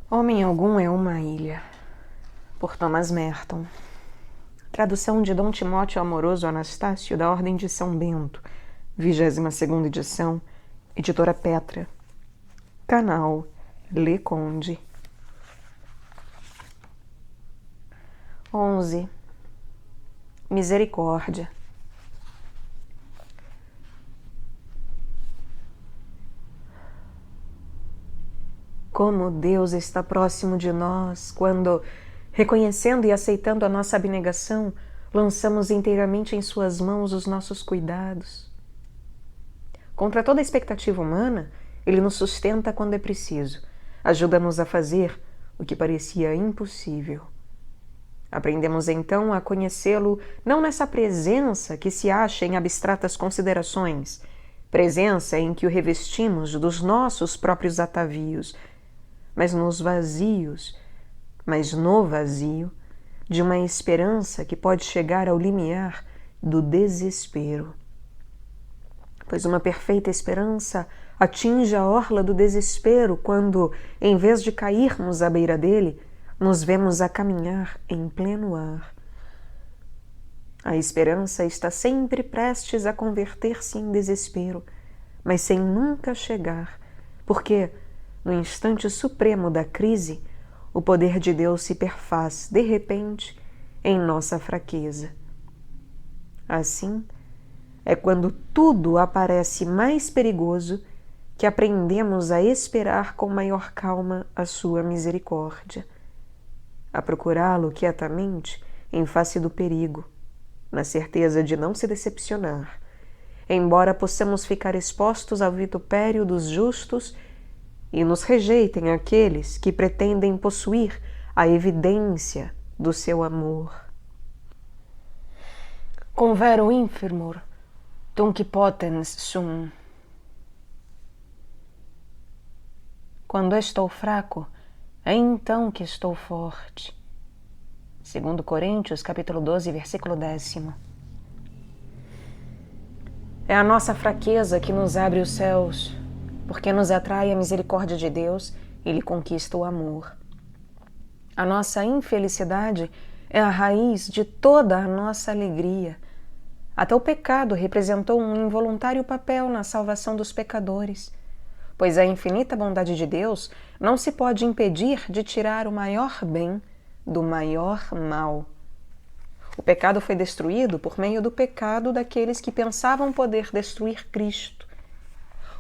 Homem Algum é uma ilha, por Thomas Merton. Tradução de Dom Timóteo Amoroso Anastácio, da Ordem de São Bento, 22ª edição, editora Petra. Canal Le Conde. 11. Misericórdia. Como Deus está próximo de nós quando, reconhecendo e aceitando a nossa abnegação, lançamos inteiramente em suas mãos os nossos cuidados. Contra toda a expectativa humana, Ele nos sustenta quando é preciso, ajuda-nos a fazer o que parecia impossível. Aprendemos então a conhecê-lo não nessa presença que se acha em abstratas considerações, presença em que o revestimos dos nossos próprios atavios, mas nos vazios, mas no vazio, de uma esperança que pode chegar ao limiar do desespero. Pois uma perfeita esperança atinge a orla do desespero quando, em vez de cairmos à beira dele, nos vemos a caminhar em pleno ar. A esperança está sempre prestes a converter-se em desespero, mas sem nunca chegar, porque, no instante supremo da crise, o poder de Deus se perfaz, de repente, em nossa fraqueza. Assim, é quando tudo aparece mais perigoso que aprendemos a esperar com maior calma a sua misericórdia, a procurá-lo quietamente em face do perigo, na certeza de não se decepcionar, embora possamos ficar expostos ao vitupério dos justos e nos rejeitem aqueles que pretendem possuir a evidência do seu amor. Convero infirmur, tunc potens sum. Quando estou fraco, é então que estou forte. 2 Coríntios, capítulo 12, versículo 10. É a nossa fraqueza que nos abre os céus, porque nos atrai a misericórdia de Deus e lhe conquista o amor. A nossa infelicidade é a raiz de toda a nossa alegria. Até o pecado representou um involuntário papel na salvação dos pecadores, pois a infinita bondade de Deus não se pode impedir de tirar o maior bem do maior mal. O pecado foi destruído por meio do pecado daqueles que pensavam poder destruir Cristo,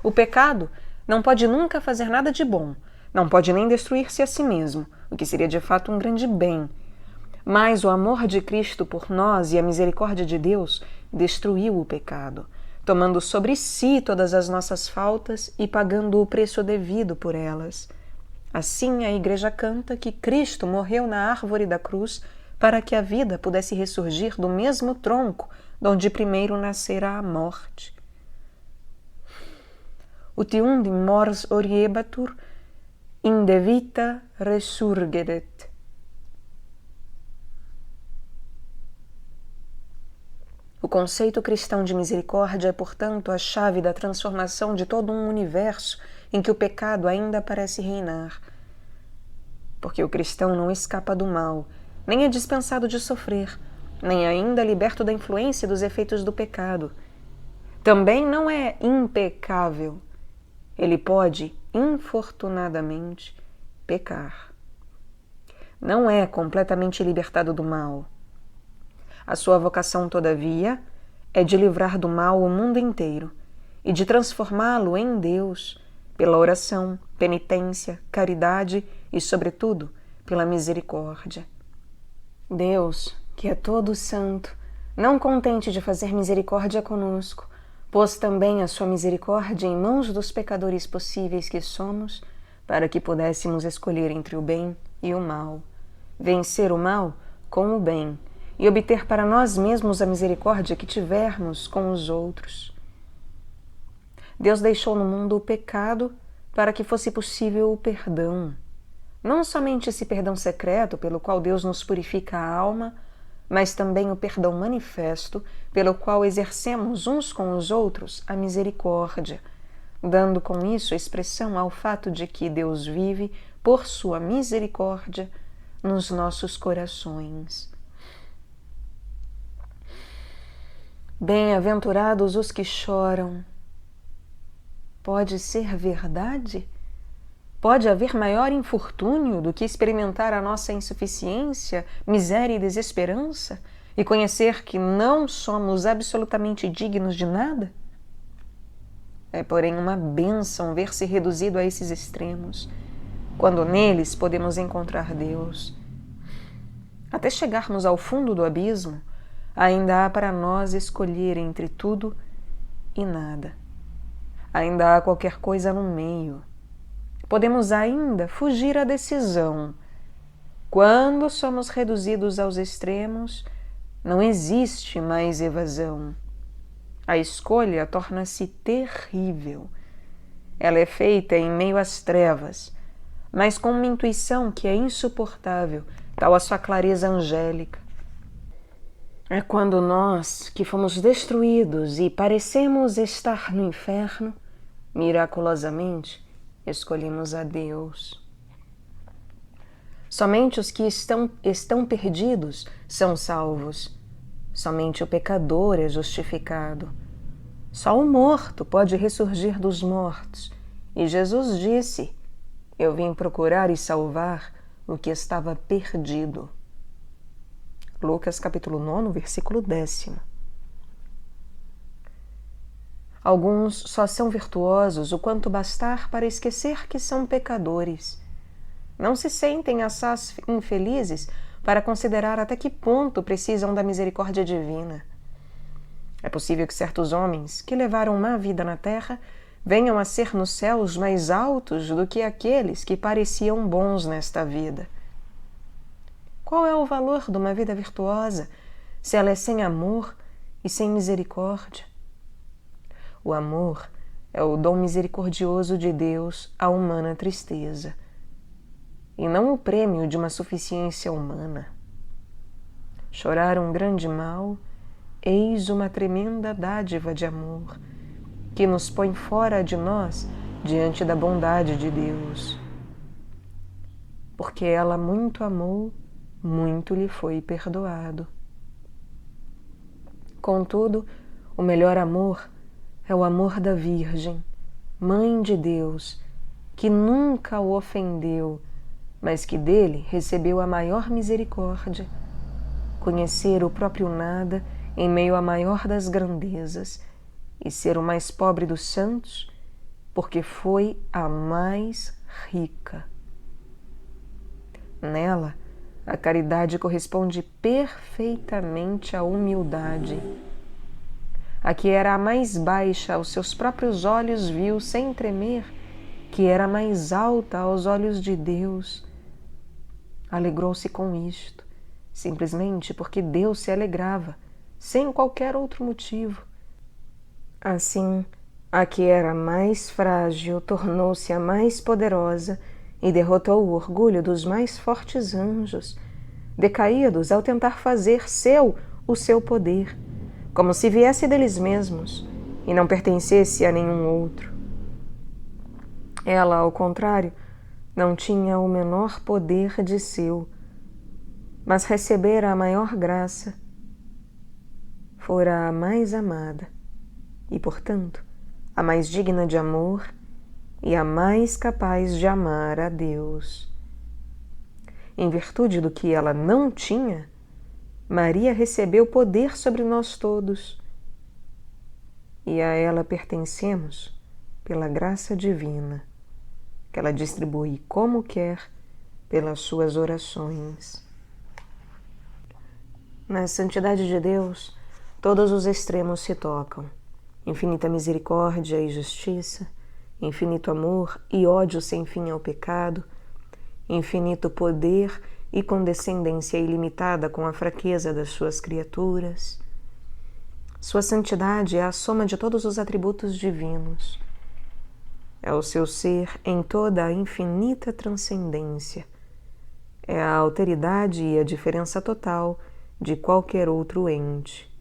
O pecado não pode nunca fazer nada de bom, não pode nem destruir-se a si mesmo, o que seria de fato um grande bem. Mas o amor de Cristo por nós e a misericórdia de Deus destruiu o pecado, tomando sobre si todas as nossas faltas e pagando o preço devido por elas. Assim, a Igreja canta que Cristo morreu na árvore da cruz para que a vida pudesse ressurgir do mesmo tronco donde primeiro nascerá a morte. Ut iundi mors oriebatur, inde vita resurgeret. O conceito cristão de misericórdia é, portanto, a chave da transformação de todo um universo em que o pecado ainda parece reinar. Porque o cristão não escapa do mal, nem é dispensado de sofrer, nem ainda liberto da influência dos efeitos do pecado. Também não é impecável. Ele pode, infortunadamente, pecar. Não é completamente libertado do mal. A sua vocação, todavia, é de livrar do mal o mundo inteiro e de transformá-lo em Deus pela oração, penitência, caridade e, sobretudo, pela misericórdia. Deus, que é todo santo, não contente de fazer misericórdia conosco, pôs também a sua misericórdia em mãos dos pecadores possíveis que somos, para que pudéssemos escolher entre o bem e o mal, vencer o mal com o bem, e obter para nós mesmos a misericórdia que tivermos com os outros. Deus deixou no mundo o pecado para que fosse possível o perdão. Não somente esse perdão secreto pelo qual Deus nos purifica a alma, mas também o perdão manifesto pelo qual exercemos uns com os outros a misericórdia, dando com isso expressão ao fato de que Deus vive, por sua misericórdia, nos nossos corações. Bem-aventurados os que choram. Pode ser verdade? Pode haver maior infortúnio do que experimentar a nossa insuficiência, miséria e desesperança e conhecer que não somos absolutamente dignos de nada? É, porém, uma bênção ver-se reduzido a esses extremos, quando neles podemos encontrar Deus. Até chegarmos ao fundo do abismo, ainda há para nós escolher entre tudo e nada. Ainda há qualquer coisa no meio. Podemos ainda fugir à decisão. Quando somos reduzidos aos extremos, não existe mais evasão. A escolha torna-se terrível. Ela é feita em meio às trevas, mas com uma intuição que é insuportável, tal a sua clareza angélica. É quando nós, que fomos destruídos e parecemos estar no inferno, miraculosamente escolhemos a Deus. Somente os que estão perdidos são salvos. Somente o pecador é justificado. Só o morto pode ressurgir dos mortos. E Jesus disse: Eu vim procurar e salvar o que estava perdido. Lucas capítulo 9, versículo 10. Alguns só são virtuosos o quanto bastar para esquecer que são pecadores. Não se sentem assaz infelizes para considerar até que ponto precisam da misericórdia divina. É possível que certos homens que levaram má vida na terra venham a ser nos céus mais altos do que aqueles que pareciam bons nesta vida. Qual é o valor de uma vida virtuosa se ela é sem amor e sem misericórdia? O amor é o dom misericordioso de Deus à humana tristeza, e não o prêmio de uma suficiência humana. Chorar um grande mal, eis uma tremenda dádiva de amor, que nos põe fora de nós diante da bondade de Deus. Porque ela muito amou, muito lhe foi perdoado. Contudo, o melhor amor é o amor da Virgem, Mãe de Deus, que nunca o ofendeu, mas que dele recebeu a maior misericórdia. Conhecer o próprio nada em meio à maior das grandezas e ser o mais pobre dos santos porque foi a mais rica. Nela, a caridade corresponde perfeitamente à humildade. A que era a mais baixa aos seus próprios olhos viu, sem tremer, que era a mais alta aos olhos de Deus. Alegrou-se com isto, simplesmente porque Deus se alegrava, sem qualquer outro motivo. Assim, a que era mais frágil tornou-se a mais poderosa e derrotou o orgulho dos mais fortes anjos, decaídos ao tentar fazer seu o seu poder, como se viesse deles mesmos e não pertencesse a nenhum outro. Ela, ao contrário, não tinha o menor poder de seu, mas recebera a maior graça. Fora a mais amada e, portanto, a mais digna de amor e a mais capaz de amar a Deus. Em virtude do que ela não tinha, Maria recebeu poder sobre nós todos, e a ela pertencemos pela graça divina, que ela distribui como quer pelas suas orações. Na santidade de Deus, todos os extremos se tocam: infinita misericórdia e justiça, infinito amor e ódio sem fim ao pecado, infinito poder e condescendência ilimitada com a fraqueza das suas criaturas. Sua santidade é a soma de todos os atributos divinos. É o seu ser em toda a infinita transcendência. É a alteridade e a diferença total de qualquer outro ente.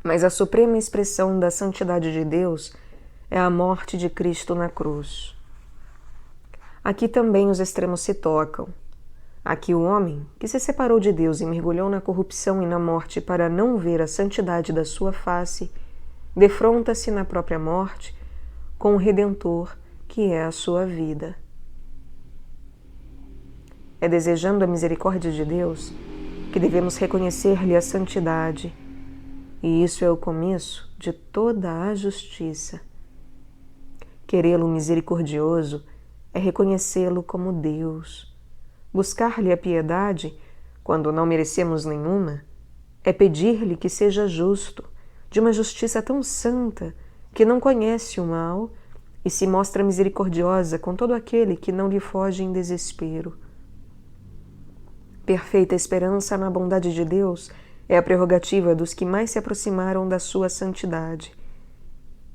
Mas a suprema expressão da santidade de Deus é a morte de Cristo na cruz. Aqui também os extremos se tocam. Aqui o homem, que se separou de Deus e mergulhou na corrupção e na morte para não ver a santidade da sua face, defronta-se na própria morte com o Redentor, que é a sua vida. É desejando a misericórdia de Deus que devemos reconhecer-lhe a santidade, e isso é o começo de toda a justiça. Querê-lo misericordioso é reconhecê-lo como Deus. Buscar-lhe a piedade, quando não merecemos nenhuma, é pedir-lhe que seja justo, de uma justiça tão santa que não conhece o mal e se mostra misericordiosa com todo aquele que não lhe foge em desespero. Perfeita esperança na bondade de Deus é a prerrogativa dos que mais se aproximaram da sua santidade.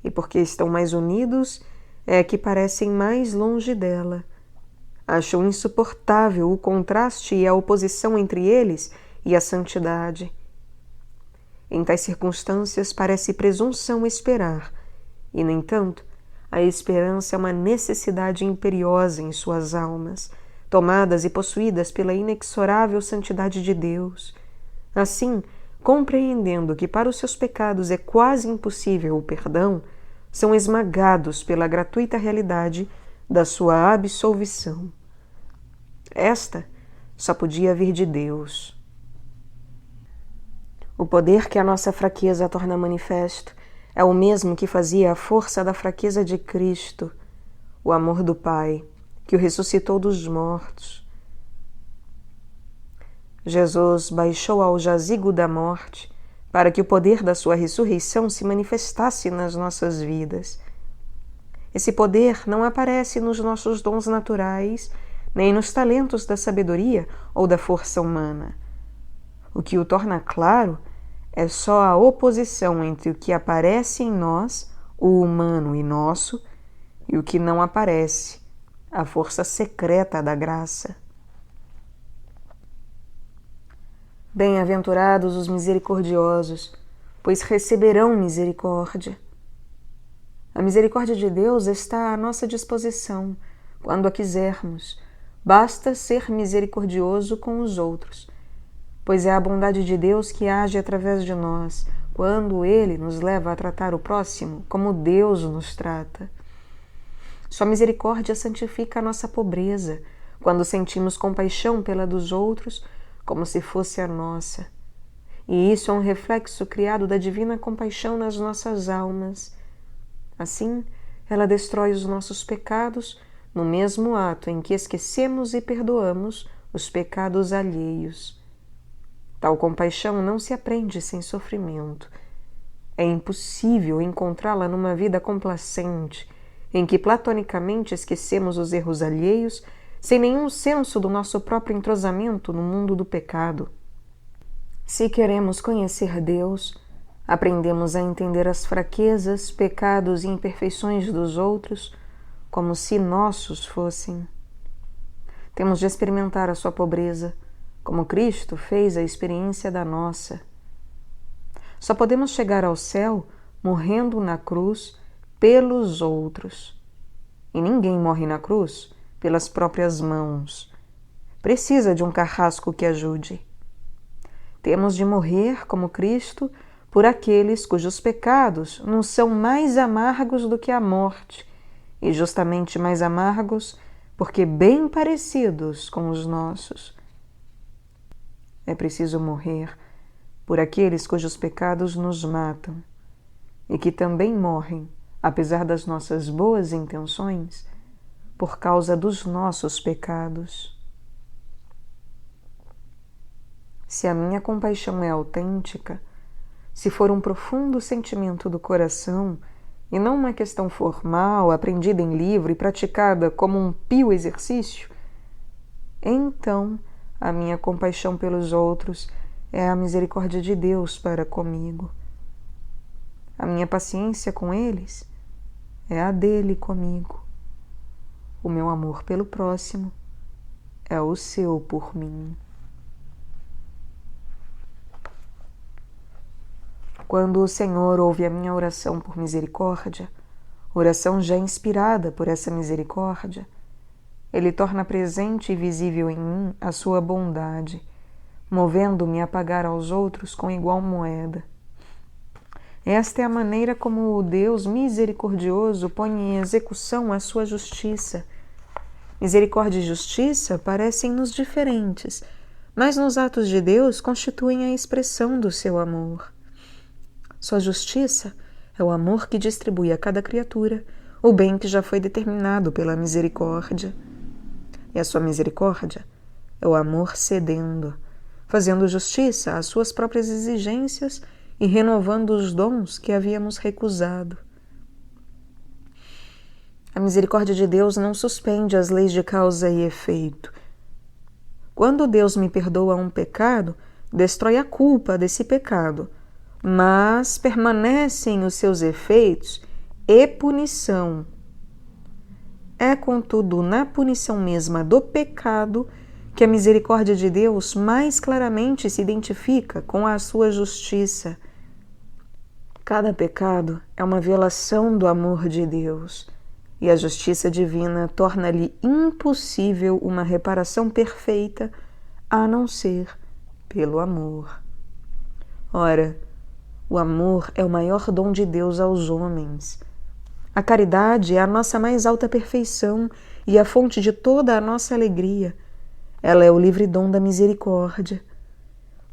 E porque estão mais unidos, é que parecem mais longe dela. Acham insuportável o contraste e a oposição entre eles e a santidade. Em tais circunstâncias parece presunção esperar, e, no entanto, a esperança é uma necessidade imperiosa em suas almas, tomadas e possuídas pela inexorável santidade de Deus. Assim, compreendendo que para os seus pecados é quase impossível o perdão, são esmagados pela gratuita realidade da sua absolvição. Esta só podia vir de Deus. O poder que a nossa fraqueza torna manifesto é o mesmo que fazia a força da fraqueza de Cristo, o amor do Pai, que o ressuscitou dos mortos. Jesus baixou ao jazigo da morte para que o poder da sua ressurreição se manifestasse nas nossas vidas. Esse poder não aparece nos nossos dons naturais, nem nos talentos da sabedoria ou da força humana. O que o torna claro é só a oposição entre o que aparece em nós, o humano e nosso, e o que não aparece, a força secreta da graça. Bem-aventurados os misericordiosos, pois receberão misericórdia. A misericórdia de Deus está à nossa disposição, quando a quisermos. Basta ser misericordioso com os outros, pois é a bondade de Deus que age através de nós, quando Ele nos leva a tratar o próximo como Deus nos trata. Sua misericórdia santifica a nossa pobreza, quando sentimos compaixão pela dos outros, como se fosse a nossa. E isso é um reflexo criado da divina compaixão nas nossas almas. Assim, ela destrói os nossos pecados no mesmo ato em que esquecemos e perdoamos os pecados alheios. Tal compaixão não se aprende sem sofrimento. É impossível encontrá-la numa vida complacente, em que platonicamente esquecemos os erros alheios, sem nenhum senso do nosso próprio entrosamento no mundo do pecado. Se queremos conhecer Deus, aprendemos a entender as fraquezas, pecados e imperfeições dos outros como se nossos fossem. Temos de experimentar a sua pobreza, como Cristo fez a experiência da nossa. Só podemos chegar ao céu morrendo na cruz pelos outros. E ninguém morre na cruz pelas próprias mãos. Precisa de um carrasco que ajude. Temos de morrer, como Cristo, por aqueles cujos pecados nos são mais amargos do que a morte, e justamente mais amargos porque bem parecidos com os nossos. É preciso morrer por aqueles cujos pecados nos matam e que também morrem, apesar das nossas boas intenções, por causa dos nossos pecados. Se a minha compaixão é autêntica, se for um profundo sentimento do coração e não uma questão formal, aprendida em livro e praticada como um pio exercício, então a minha compaixão pelos outros é a misericórdia de Deus para comigo. A minha paciência com eles é a dele comigo. O meu amor pelo próximo é o seu por mim. Quando o Senhor ouve a minha oração por misericórdia, oração já inspirada por essa misericórdia, Ele torna presente e visível em mim a sua bondade, movendo-me a pagar aos outros com igual moeda. Esta é a maneira como o Deus misericordioso põe em execução a sua justiça. Misericórdia e justiça parecem-nos diferentes, mas nos atos de Deus constituem a expressão do seu amor. Sua justiça é o amor que distribui a cada criatura o bem que já foi determinado pela misericórdia. E a sua misericórdia é o amor cedendo, fazendo justiça às suas próprias exigências e renovando os dons que havíamos recusado. A misericórdia de Deus não suspende as leis de causa e efeito. Quando Deus me perdoa um pecado, destrói a culpa desse pecado, mas permanecem os seus efeitos e punição. É, contudo, na punição mesma do pecado que a misericórdia de Deus mais claramente se identifica com a sua justiça. Cada pecado é uma violação do amor de Deus, e a justiça divina torna-lhe impossível uma reparação perfeita a não ser pelo amor. Ora, o amor é o maior dom de Deus aos homens. A caridade é a nossa mais alta perfeição e a fonte de toda a nossa alegria. Ela é o livre dom da misericórdia.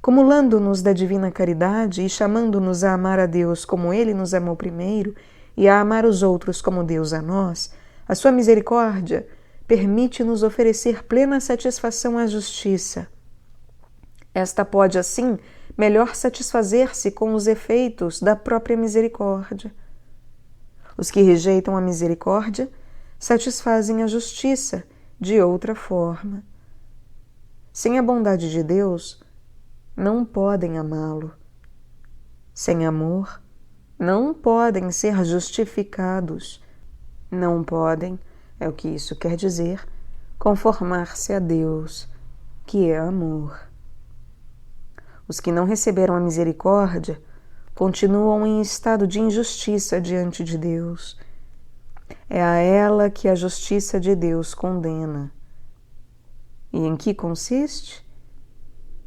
Cumulando-nos da divina caridade e chamando-nos a amar a Deus como Ele nos amou primeiro e a amar os outros como Deus a nós, a sua misericórdia permite-nos oferecer plena satisfação à justiça. Esta pode, assim, melhor satisfazer-se com os efeitos da própria misericórdia. Os que rejeitam a misericórdia satisfazem a justiça de outra forma. Sem a bondade de Deus, não podem amá-lo. Sem amor, não podem ser justificados. Não podem, é o que isso quer dizer, conformar-se a Deus, que é amor. Os que não receberam a misericórdia continuam em estado de injustiça diante de Deus. É a ela que a justiça de Deus condena. E em que consiste?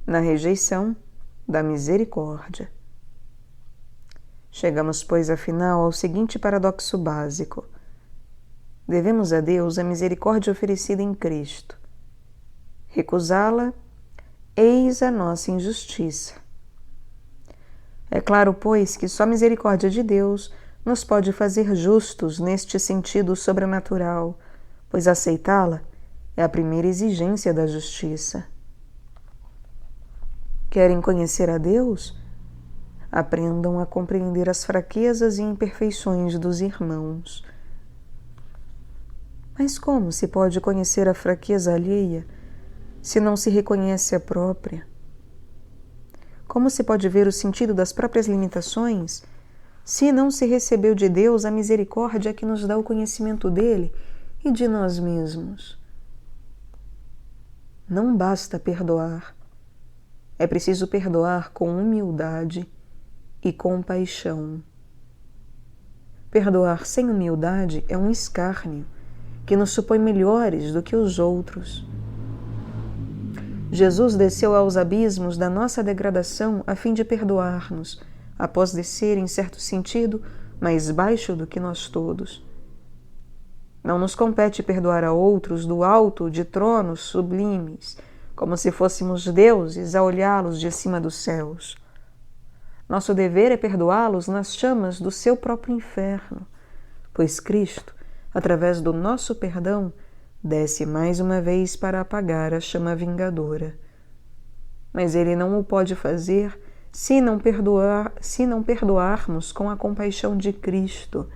Na rejeição da misericórdia. Chegamos, pois, afinal, ao seguinte paradoxo básico. Devemos a Deus a misericórdia oferecida em Cristo. Recusá-la, eis a nossa injustiça. É claro, pois, que só a misericórdia de Deus nos pode fazer justos neste sentido sobrenatural, pois aceitá-la é a primeira exigência da justiça. Querem conhecer a Deus? Aprendam a compreender as fraquezas e imperfeições dos irmãos. Mas como se pode conhecer a fraqueza alheia se não se reconhece a própria? Como se pode ver o sentido das próprias limitações se não se recebeu de Deus a misericórdia que nos dá o conhecimento dele e de nós mesmos? Não basta perdoar. É preciso perdoar com humildade e compaixão. Perdoar sem humildade é um escárnio que nos supõe melhores do que os outros. Jesus desceu aos abismos da nossa degradação a fim de perdoar-nos, após descer, em certo sentido, mais baixo do que nós todos. Não nos compete perdoar a outros do alto de tronos sublimes, como se fôssemos deuses a olhá-los de cima dos céus. Nosso dever é perdoá-los nas chamas do seu próprio inferno, pois Cristo, através do nosso perdão, desce mais uma vez para apagar a chama vingadora. Mas ele não o pode fazer se não perdoarmos com a compaixão de Cristo.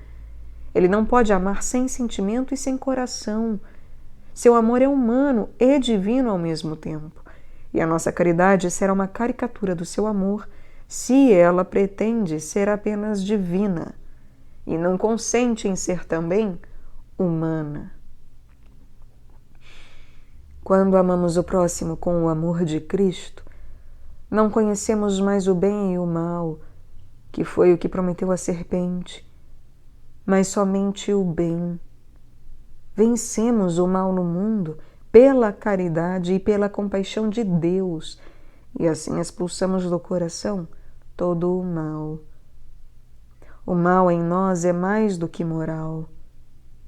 Ele não pode amar sem sentimento e sem coração. Seu amor é humano e divino ao mesmo tempo, e a nossa caridade será uma caricatura do seu amor se ela pretende ser apenas divina e não consente em ser também humana. Quando amamos o próximo com o amor de Cristo, não conhecemos mais o bem e o mal, que foi o que prometeu a serpente, mas somente o bem. Vencemos o mal no mundo pela caridade e pela compaixão de Deus, e assim expulsamos do coração todo o mal. O mal em nós é mais do que moral.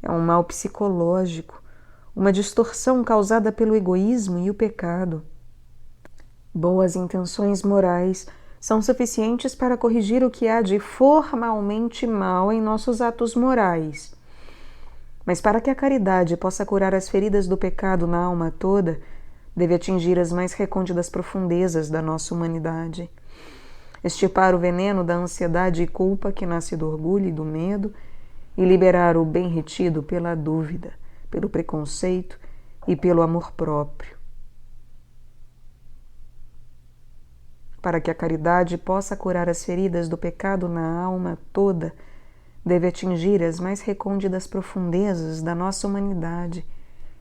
É um mal psicológico, uma distorção causada pelo egoísmo e o pecado. Boas intenções morais são suficientes para corrigir o que há de formalmente mal em nossos atos morais. Mas para que a caridade possa curar as feridas do pecado na alma toda, deve atingir as mais recônditas profundezas da nossa humanidade. Extirpar o veneno da ansiedade e culpa que nasce do orgulho e do medo e liberar o bem retido pela dúvida, pelo preconceito e pelo amor próprio. Para que a caridade possa curar as feridas do pecado na alma toda, deve atingir as mais recônditas profundezas da nossa humanidade,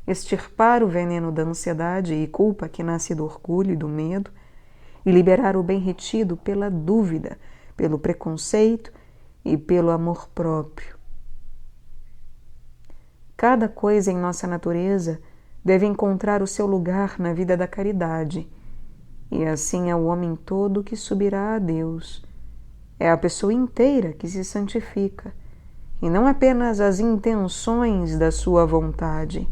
extirpar o veneno da ansiedade e culpa que nasce do orgulho e do medo e liberar o bem retido pela dúvida, pelo preconceito e pelo amor próprio. Cada coisa em nossa natureza deve encontrar o seu lugar na vida da caridade, e assim é o homem todo que subirá a Deus. É a pessoa inteira que se santifica, e não apenas as intenções da sua vontade.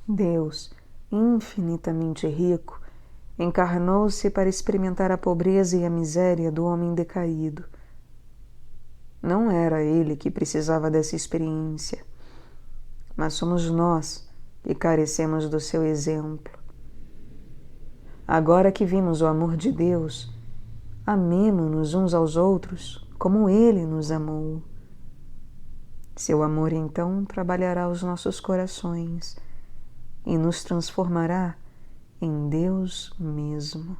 Deus, infinitamente rico, encarnou-se para experimentar a pobreza e a miséria do homem decaído. Não era ele que precisava dessa experiência, mas somos nós que carecemos do seu exemplo. Agora que vimos o amor de Deus, amemo-nos uns aos outros como Ele nos amou. Seu amor, então, trabalhará os nossos corações e nos transformará em Deus mesmo.